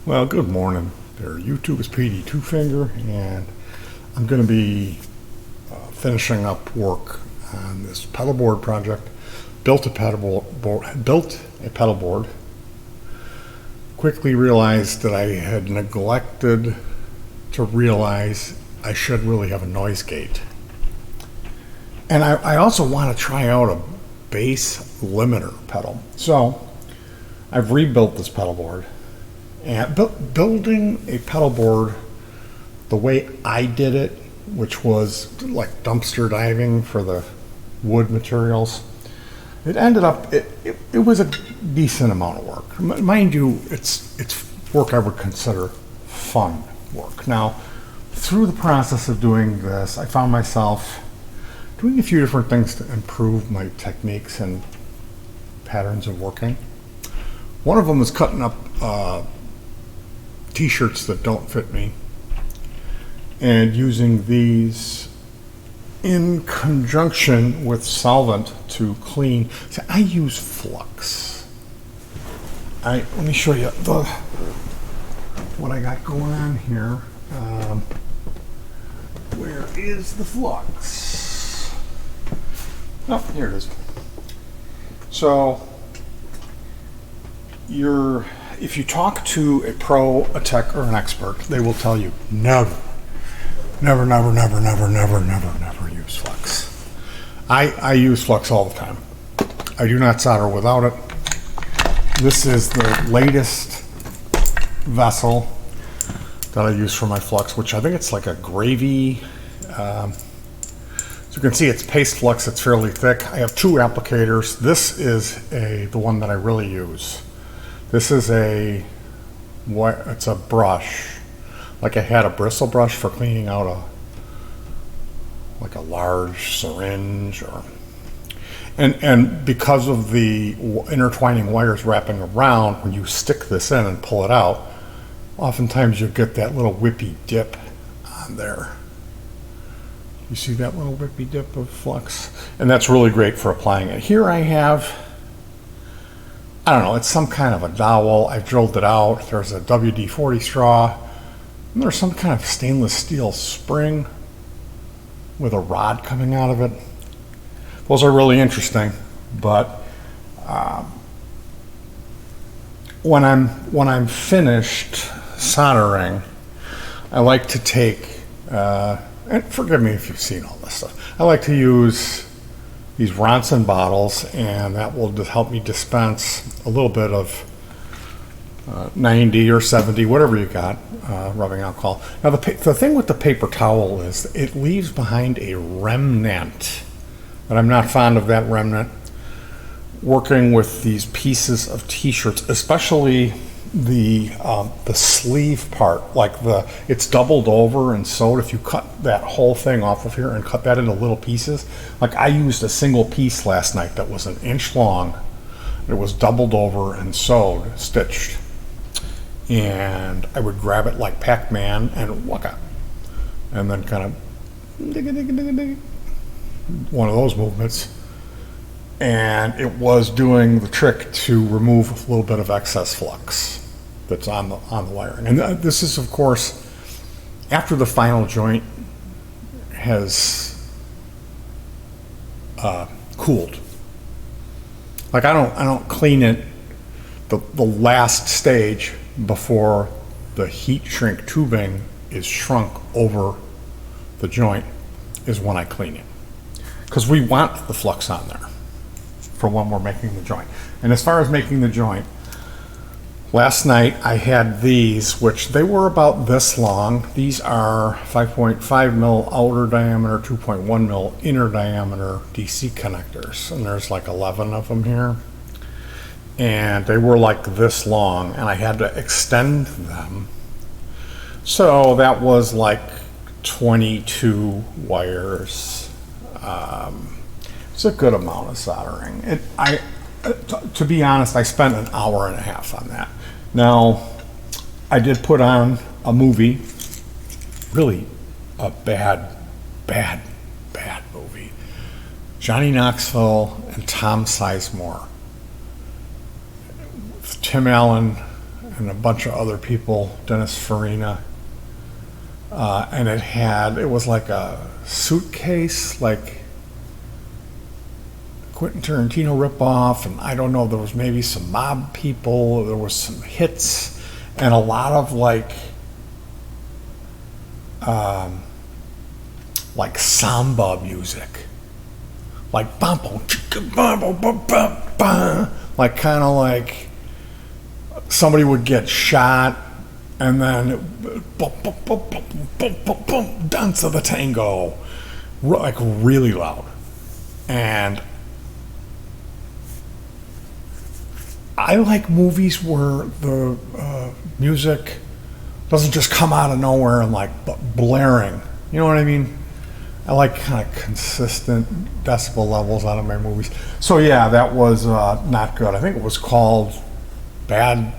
Well, good morning there. YouTube is Petey Two Finger, and I'm going to be finishing up work on this pedal board project. Built a pedal board. Quickly realized that I had neglected to realize I should really have a noise gate. And I also want to try out a bass limiter pedal. So I've rebuilt this pedal board. And building a pedal board the way I did it, which was like dumpster diving for the wood materials, it ended up, it was a decent amount of work. Mind you, it's work I would consider fun work. Now, through the process of doing this, I found myself doing a few different things to improve my techniques and patterns of working. One of them is cutting up t-shirts that don't fit me and using these in conjunction with solvent to clean. See, I use flux. Let me show you what I got going on here. Where is the flux? Oh, here it is. So if you talk to a pro, a tech, or an expert, they will tell you never use flux. I use flux all the time. I do not solder without it. This is the latest vessel that I use for my flux, which I think it's like a gravy. As you can see, it's paste flux. It's fairly thick. I have two applicators. This is the one that I really use. This is it's a brush, like I had a bristle brush for cleaning out like a large syringe, and because of the intertwining wires wrapping around, when you stick this in and pull it out, oftentimes you'll get that little whippy dip on there. You see that little whippy dip of flux? And that's really great for applying it. Here I have, I don't know, it's some kind of a dowel. I've drilled it out. There's a WD-40 straw. And there's some kind of stainless steel spring with a rod coming out of it. Those are really interesting, but when I'm finished soldering, I like to take, and forgive me if you've seen all this stuff, I like to use these Ronson bottles, and that will just help me dispense a little bit of 90 or 70, whatever you got, rubbing alcohol. Now the thing with the paper towel is it leaves behind a remnant, and I'm not fond of that remnant. Working with these pieces of t-shirts, especially the sleeve part, like it's doubled over and sewed. If you cut that whole thing off of here and cut that into little pieces, like I used a single piece last night that was 1 inch long. It was doubled over and sewed, stitched, and I would grab it like Pac-Man and waka, and then kind of one of those movements, and it was doing the trick to remove a little bit of excess flux that's on the wiring. And this is, of course, after the final joint has cooled. Like I don't clean it the last stage before the heat shrink tubing is shrunk over the joint is when I clean it, because we want the flux on there for when we're making the joint. And as far as making the joint, last night I had these, which they were about this long. These are 5.5 mil outer diameter, 2.1 mil inner diameter DC connectors, and there's like 11 of them here. And they were like this long, and I had to extend them. So that was like 22 wires. It's a good amount of soldering. To be honest, I spent 1.5 hours on that. Now, I did put on a movie, really a bad movie. Johnny Knoxville and Tom Sizemore. Tim Allen and a bunch of other people, Dennis Farina. And it was like a suitcase, like Quentin Tarantino ripoff, and I don't know, there was maybe some mob people, there was some hits, and a lot of like samba music, like bumbo, like kind of like somebody would get shot, and then dance of the tango, like really loud. And I like movies where the music doesn't just come out of nowhere and like blaring. You know what I mean? I like kind of consistent decibel levels out of my movies. So yeah, that was not good. I think it was called Bad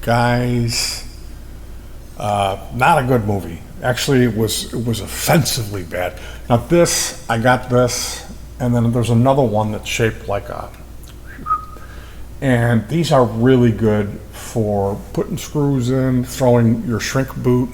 Guys. Not a good movie. Actually, it was offensively bad. Now I got this, and then there's another one that's shaped like a. And these are really good for putting screws in, throwing your shrink boot,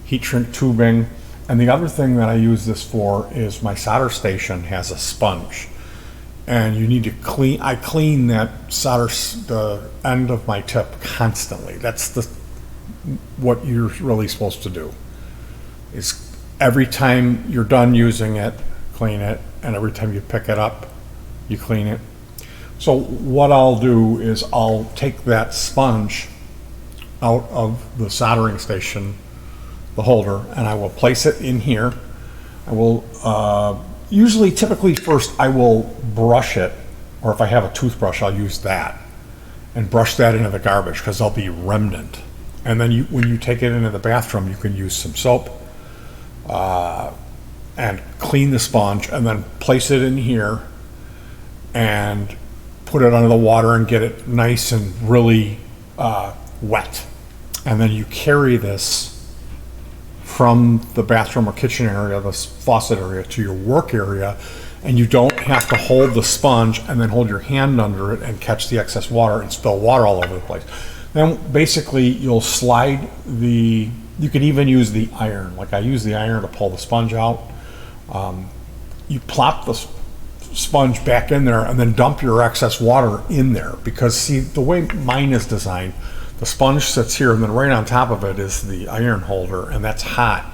heat shrink tubing. And the other thing that I use this for is my solder station has a sponge. And you need to clean, I clean that the end of my tip constantly. That's what you're really supposed to do. Is every time you're done using it, clean it, and every time you pick it up, you clean it. So what I'll do is I'll take that sponge out of the soldering station, the holder, and I will place it in here. I will typically first I will brush it, or if I have a toothbrush, I'll use that and brush that into the garbage because there'll be remnant. And then when you take it into the bathroom, you can use some soap and clean the sponge, and then place it in here and put it under the water and get it nice and really wet. And then you carry this from the bathroom or kitchen area, the faucet area, to your work area, and you don't have to hold the sponge and then hold your hand under it and catch the excess water and spill water all over the place. Then basically you'll slide you could even use the iron. Like I use the iron to pull the sponge out. You plop the sponge back in there and then dump your excess water in there, because see, the way mine is designed, the sponge sits here and then right on top of it is the iron holder, and that's hot.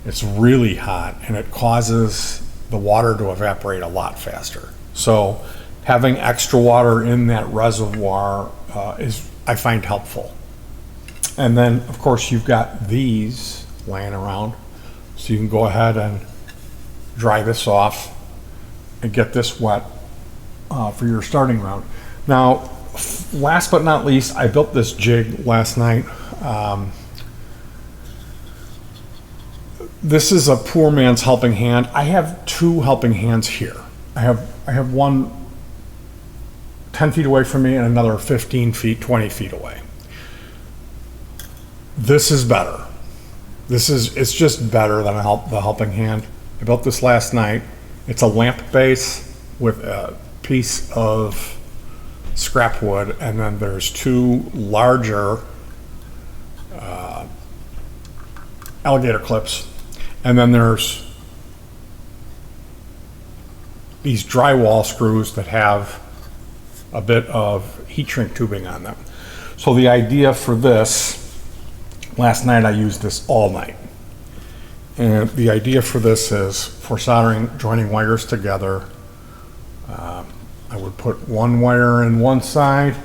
It's really hot, and it causes the water to evaporate a lot faster. So having extra water in that reservoir is, I find, helpful. And then of course you've got these laying around, so you can go ahead and dry this off and get this wet for your starting round. Now, last but not least, I built this jig last night. This is a poor man's helping hand. I have two helping hands here. I have one 10 feet away from me and another 15 feet, 20 feet away. This is better. It's just better than the helping hand. I built this last night. It's a lamp base with a piece of scrap wood, and then there's two larger alligator clips, and then there's these drywall screws that have a bit of heat shrink tubing on them. So the idea for this, last night I used this all night. And the idea for this is for soldering, joining wires together. I would put one wire in one side,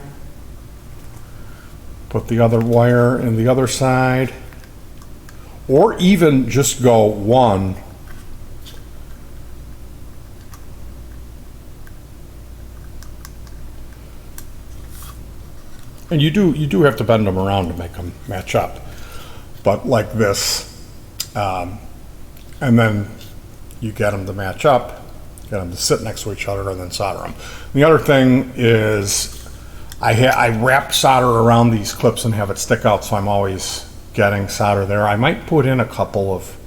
put the other wire in the other side, or even just go one and you do have to bend them around to make them match up, but like this. And then you get them to match up, get them to sit next to each other, and then solder them. The other thing is I wrap solder around these clips and have it stick out, so I'm always getting solder there. I might put in a couple of,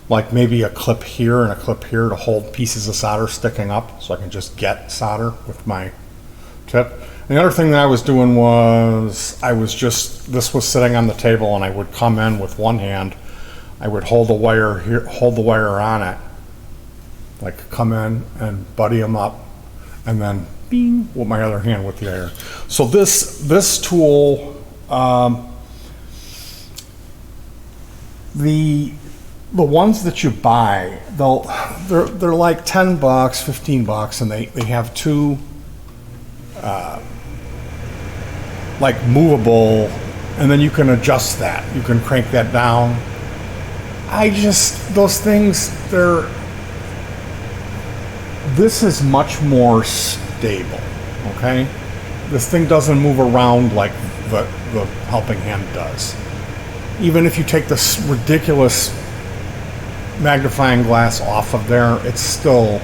like maybe a clip here and a clip here to hold pieces of solder sticking up, so I can just get solder with my tip. The other thing that I was doing was this was sitting on the table, and I would come in with one hand. I would hold the wire on it, like come in and buddy them up, and then bing with my other hand with the iron. So this tool, the ones that you buy, they're like $10, $15, and they have two like movable, and then you can adjust that. You can crank that down. Those things, this is much more stable, okay? This thing doesn't move around like the helping hand does. Even if you take this ridiculous magnifying glass off of there, it's still,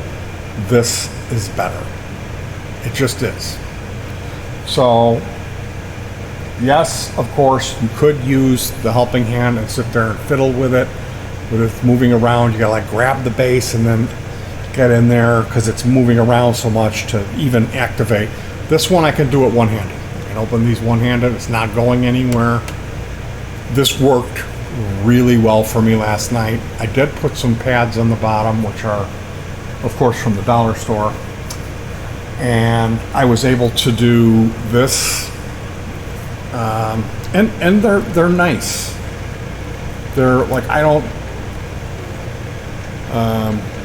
this is better. It just is. So, yes, of course, you could use the helping hand and sit there and fiddle with it. But if it's moving around, you gotta like grab the base and then get in there because it's moving around so much to even activate. This one I can do it one-handed. I can open these one-handed. It's not going anywhere. This worked really well for me last night. I did put some pads on the bottom, which are, of course, from the dollar store. And I was able to do this. And they're nice. They're like,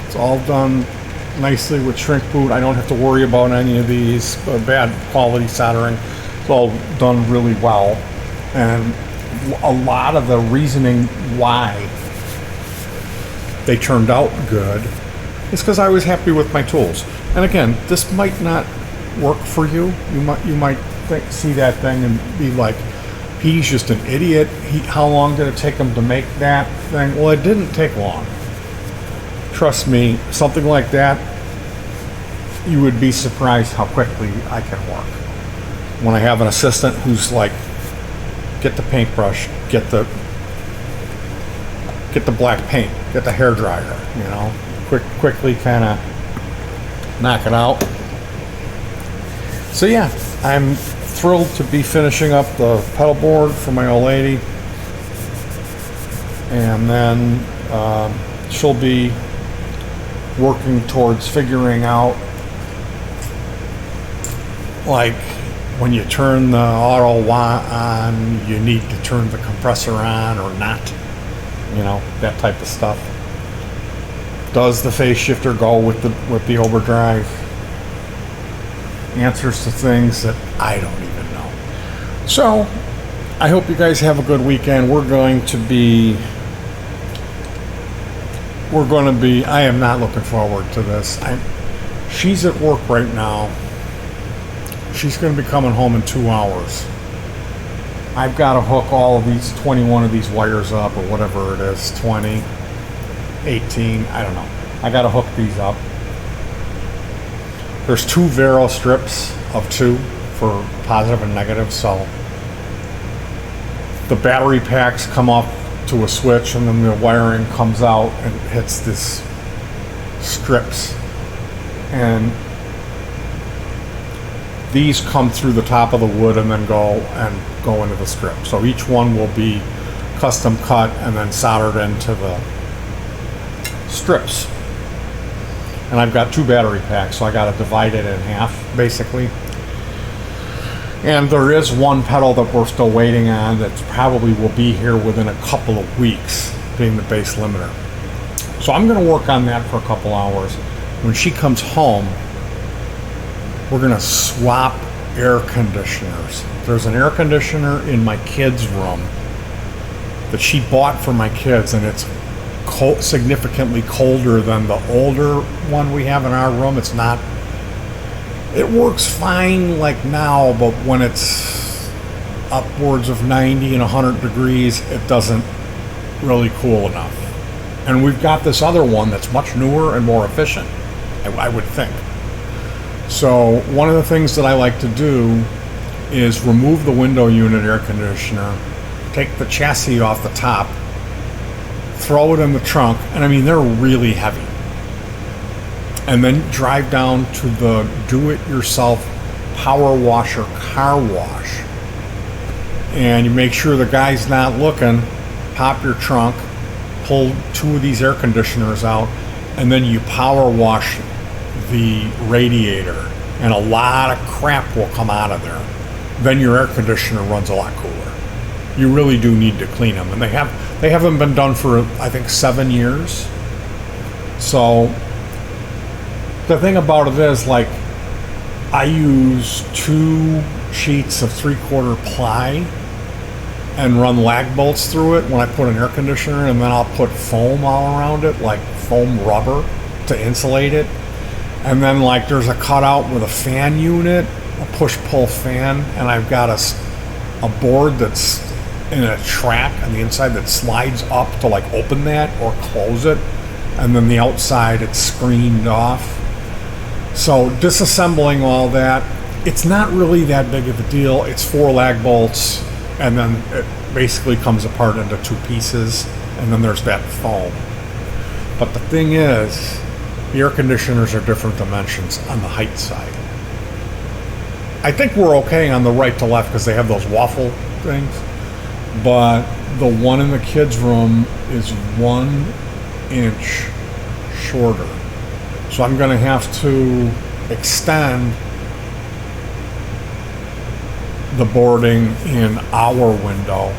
it's all done nicely with shrink boot. I don't have to worry about any of these bad quality soldering. It's all done really well. And a lot of the reasoning why they turned out good is because I was happy with my tools. And again, this might not work for you. You might see that thing and be like, he's just an idiot. How long did it take him to make that thing? Well, it didn't take long. Trust me, something like that, you would be surprised how quickly I can work. When I have an assistant who's like, get the paintbrush, get the black paint, get the hair dryer, quickly kind of knock it out. So yeah, I'm thrilled to be finishing up the pedal board for my old lady, and then she'll be working towards figuring out, like, when you turn the auto on, you need to turn the compressor on or not, that type of stuff. Does the phase shifter go with the overdrive? Answers to things that I don't even know. So, I hope you guys have a good weekend. I am not looking forward to this. She's at work right now. She's going to be coming home in 2 hours. I've got to hook all of these 21 of these wires up, or whatever it is, 20, 18, I don't know. I got to hook these up. There's 2 Vero strips of 2 for positive and negative, so the battery packs come up to a switch, and then the wiring comes out and hits this strips, and these come through the top of the wood and then go into the strip. So each one will be custom cut and then soldered into the strips. And I've got 2 battery packs, so I got to divide it in half, basically. And there is one pedal that we're still waiting on that probably will be here within a couple of weeks, being the bass limiter. So I'm going to work on that for a couple hours. When she comes home, we're going to swap air conditioners. There's an air conditioner in my kids' room that she bought for my kids, and it's significantly colder than the older one we have in our room. It works fine like now, but when it's upwards of 90 and 100 degrees, it doesn't really cool enough. And we've got this other one that's much newer and more efficient, I would think. So one of the things that I like to do is remove the window unit air conditioner, take the chassis off the top, throw it in the trunk, and I mean, they're really heavy. And then drive down to the do-it-yourself power wash or car wash. And you make sure the guy's not looking, pop your trunk, pull 2 of these air conditioners out, and then you power wash the radiator, and a lot of crap will come out of there. Then your air conditioner runs a lot cooler. You really do need to clean them, and they haven't been done for, I think, 7 years. So the thing about it is, like, I use 2 sheets of 3/4 ply and run lag bolts through it when I put an air conditioner, and then I'll put foam all around it, like foam rubber to insulate it. And then, like, there's a cutout with a fan unit, a push-pull fan, and I've got a board that's in a track on the inside that slides up to, like, open that or close it, and then the outside it's screened off. So disassembling all that, it's not really that big of a deal. It's 4 lag bolts, and then it basically comes apart into 2 pieces, and then there's that foam. But the thing is, the air conditioners are different dimensions on the height side. I think we're okay on the right to left because they have those waffle things, but the one in the kids' room is 1 inch shorter. So I'm going to have to extend the boarding in our window,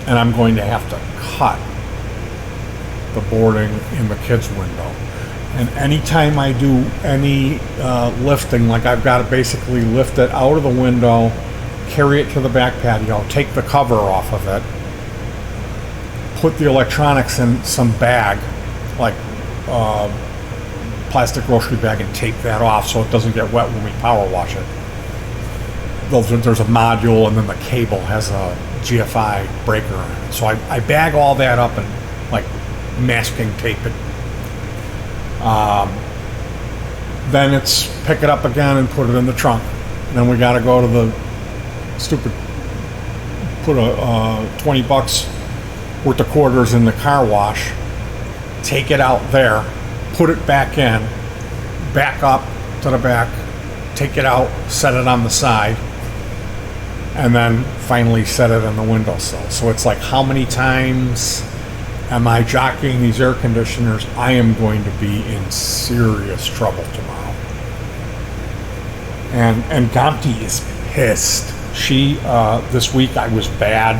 and I'm going to have to cut the boarding in the kids' window. And anytime I do any lifting, like I've got to basically lift it out of the window, carry it to the back patio, take the cover off of it, put the electronics in some bag, like plastic grocery bag, and tape that off so it doesn't get wet when we power wash it. There's a module, and then the cable has a GFI breaker on it. So I bag all that up and, like, masking tape it. Then it's pick it up again and put it in the trunk. And then we got to go to the stupid, put a $20 worth of quarters in the car wash, take it out there, put it back in, back up to the back, take it out, set it on the side, and then finally set it on the windowsill. So it's like, how many times am I jockeying these air conditioners? I am going to be in serious trouble tomorrow. And Gamti is pissed. She this week I was bad,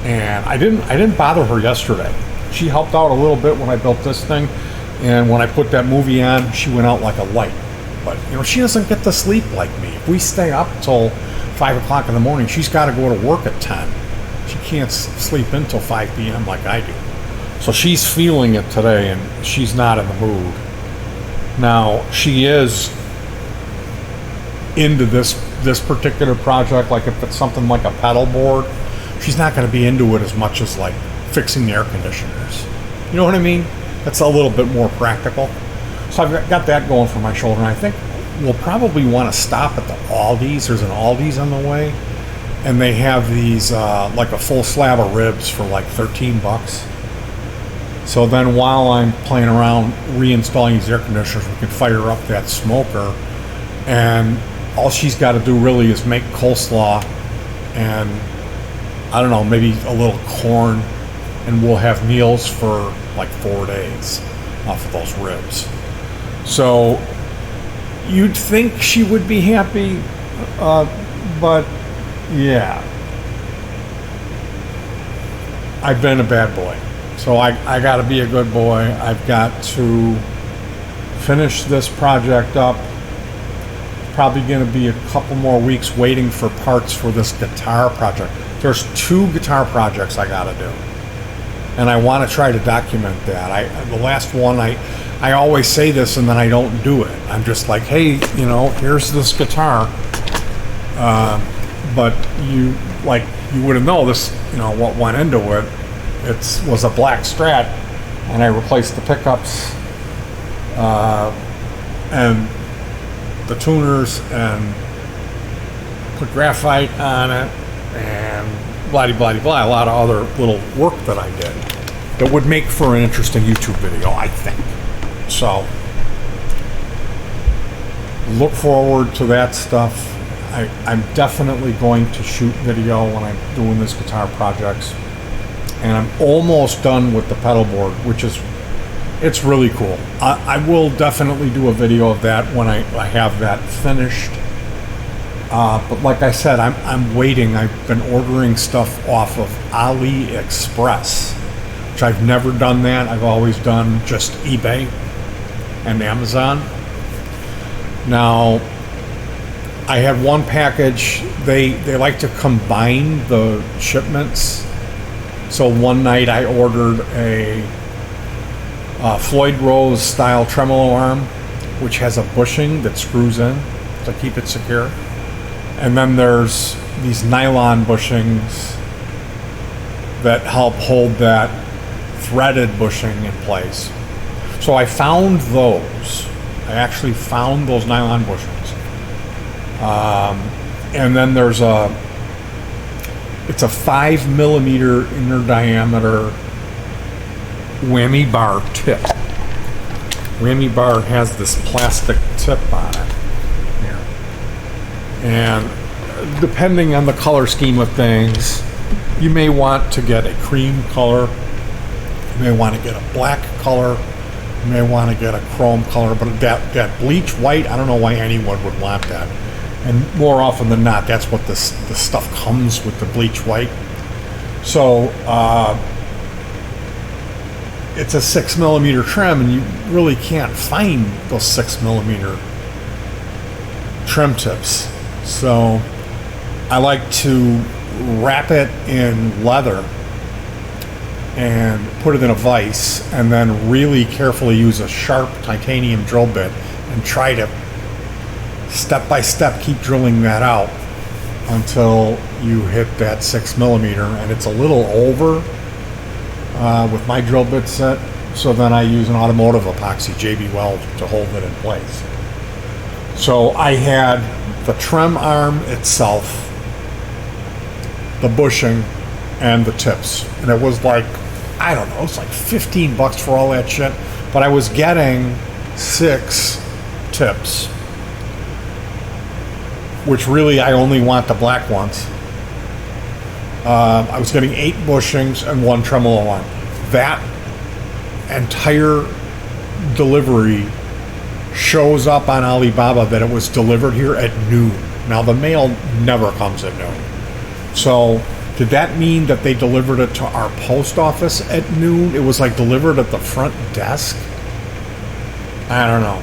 and I didn't bother her yesterday. She helped out a little bit when I built this thing, and when I put that movie on, she went out like a light. But she doesn't get to sleep like me. If we stay up till 5 o'clock in the morning, she's got to go to work at 10. She can't sleep until 5 p.m. like I do. So she's feeling it today, and she's not in the mood. Now, she is into this particular project. Like, if it's something like a pedal board, she's not going to be into it as much as, like, fixing the air conditioners. You know what I mean? That's a little bit more practical. So I've got that going for my shoulder, and I think we'll probably want to stop at the Aldi's. There's an Aldi's on the way, and they have these like a full slab of ribs for like $13. So then while I'm playing around reinstalling these air conditioners, we can fire up that smoker, and all she's got to do really is make coleslaw and, I don't know, maybe a little corn, and we'll have meals for like 4 days off of those ribs. So you'd think she would be happy, but yeah, I've been a bad boy. So I got to be a good boy. I've got to finish this project up. Probably going to be a couple more weeks waiting for parts for this guitar project. There's 2 guitar projects I got to do, and I want to try to document that. The last one, I always say this and then I don't do it. I'm just like, hey, here's this guitar. But you would have known this, what went into it. It was a black Strat, and I replaced the pickups and the tuners and put graphite on it and blah-de-blah-de-blah, a lot of other little work that I did that would make for an interesting YouTube video, I think. So look forward to that stuff, I'm definitely going to shoot video when I'm doing this guitar projects. And I'm almost done with the pedal board, which is, it's really cool. I will definitely do a video of that when I have that finished. But like I said, I'm waiting. I've been ordering stuff off of AliExpress, which I've never done that. I've always done just eBay and Amazon. Now, I had one package. They like to combine the shipments. So one night I ordered a Floyd Rose style tremolo arm, which has a bushing that screws in to keep it secure. And then there's these nylon bushings that help hold that threaded bushing in place. So I found those. I actually found those nylon bushings. And then there's it's a 5 millimeter inner diameter whammy bar tip. Whammy bar has this plastic tip on it here. And depending on the color scheme of things, you may want to get a cream color, you may want to get a black color, you may want to get a chrome color, but that bleach white, I don't know why anyone would want that. And more often than not, that's what the stuff comes with, the bleach white. So it's a 6 millimeter trim, and you really can't find those 6 millimeter trim tips. So I like to wrap it in leather and put it in a vise, and then really carefully use a sharp titanium drill bit and try to step by step keep drilling that out until you hit that 6 millimeter, and it's a little over with my drill bit set. So then I use an automotive epoxy JB Weld to hold it in place. So I had the trim arm itself, the bushing, and the tips, and it was like, I don't know, it's like $15 for all that shit, but I was getting 6 tips, which really I only want the black ones. I was getting 8 bushings and 1 tremolo arm. That entire delivery shows up on Alibaba that it was delivered here at noon. Now the mail never comes at noon. So did that mean that they delivered it to our post office at noon? It was like delivered at the front desk? I don't know.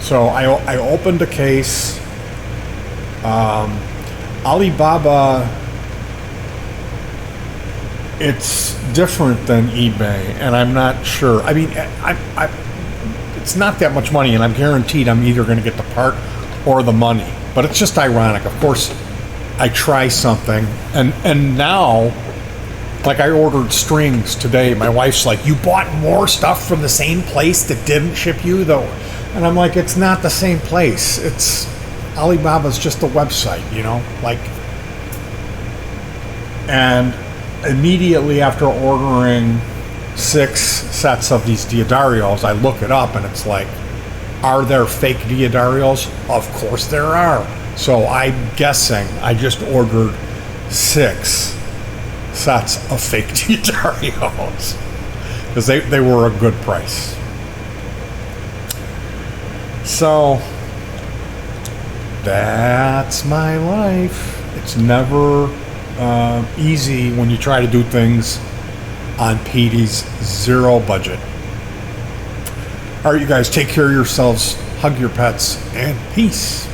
So I opened a case. Alibaba, it's different than eBay, and I'm not sure. I mean, it's not that much money, and I'm guaranteed I'm either going to get the part or the money. But it's just ironic. Of course, I try something, and now, like I ordered strings today. My wife's like, "You bought more stuff from the same place that didn't ship you, though," and I'm like, "It's not the same place. It's Alibaba's just a website, you know, like." And immediately after ordering 6 sets of these Diodarios, I look it up and it's like, are there fake Diodarios? Of course there are. So I'm guessing I just ordered 6 sets of fake Diodarios because they were a good price. So that's my life. It's never easy when you try to do things on Petey's zero budget. All right, you guys, take care of yourselves, hug your pets, and peace.